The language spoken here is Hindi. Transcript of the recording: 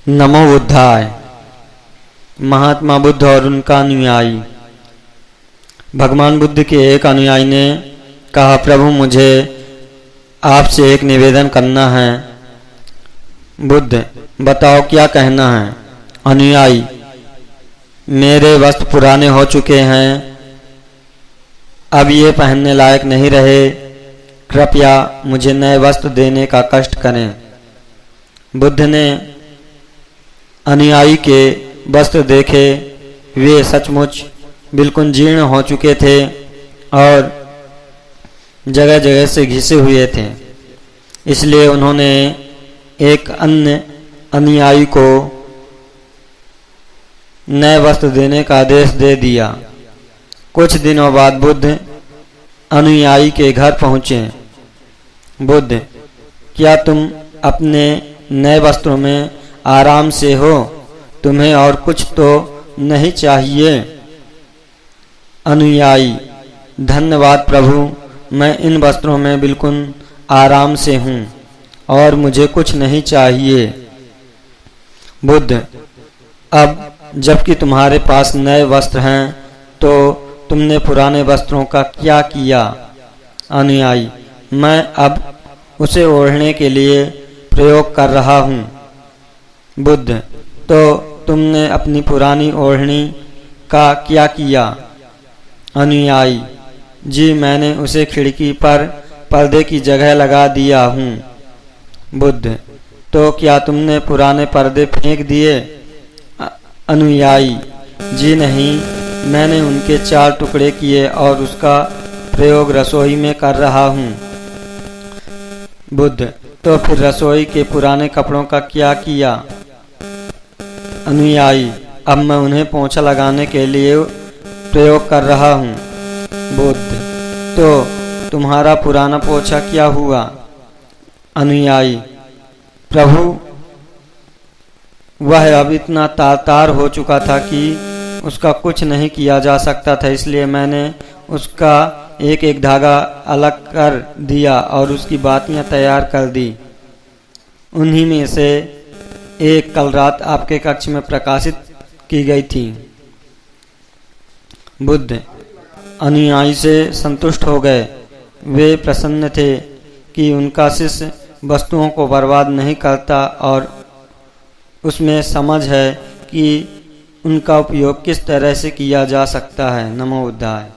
नमो बुद्धाय। महात्मा बुद्ध और उनका अनुयायी। भगवान बुद्ध के एक अनुयायी ने कहा, प्रभु मुझे आपसे एक निवेदन करना है। बुद्ध, बताओ क्या कहना है। अनुयायी, मेरे वस्त्र पुराने हो चुके हैं, अब ये पहनने लायक नहीं रहे, कृपया मुझे नए वस्त्र देने का कष्ट करें। बुद्ध ने अनुयायी के वस्त्र देखे, वे सचमुच बिल्कुल जीर्ण हो चुके थे और जगह जगह से घिसे हुए थे। इसलिए उन्होंने एक अन्य अनुयायी को नए वस्त्र देने का आदेश दे दिया। कुछ दिनों बाद बुद्ध अनुयायी के घर पहुँचे। बुद्ध, क्या तुम अपने नए वस्त्रों में आराम से हो? तुम्हें और कुछ तो नहीं चाहिए? अनुयायी, धन्यवाद प्रभु, मैं इन वस्त्रों में बिल्कुल आराम से हूँ और मुझे कुछ नहीं चाहिए। बुद्ध, अब जबकि तुम्हारे पास नए वस्त्र हैं तो तुमने पुराने वस्त्रों का क्या किया? अनुयायी, मैं अब उसे ओढ़ने के लिए प्रयोग कर रहा हूँ। बुद्ध, तो तुमने अपनी पुरानी ओढ़नी का क्या किया? अनुयायी, जी मैंने उसे खिड़की पर पर्दे की जगह लगा दिया हूँ। बुद्ध, तो क्या तुमने पुराने पर्दे फेंक दिए? अनुयायी, जी नहीं, मैंने उनके 4 टुकड़े किए और उसका प्रयोग रसोई में कर रहा हूँ। बुद्ध, तो फिर रसोई के पुराने कपड़ों का क्या किया? अनुयायी, अब मैं उन्हें पोंछा लगाने के लिए प्रयोग कर रहा हूँ। बुद्ध, तो तुम्हारा पुराना पोंछा क्या हुआ? अनुयायी, प्रभु वह अब इतना तार हो चुका था कि उसका कुछ नहीं किया जा सकता था, इसलिए मैंने उसका एक एक धागा अलग कर दिया और उसकी बातियां तैयार कर दी। उन्हीं में से एक कल रात आपके कक्ष में प्रकाशित की गई थी। बुद्ध अनुयायी से संतुष्ट हो गए। वे प्रसन्न थे कि उनका शिष्य वस्तुओं को बर्बाद नहीं करता और उसमें समझ है कि उनका उपयोग किस तरह से किया जा सकता है। नमो बुद्धाय।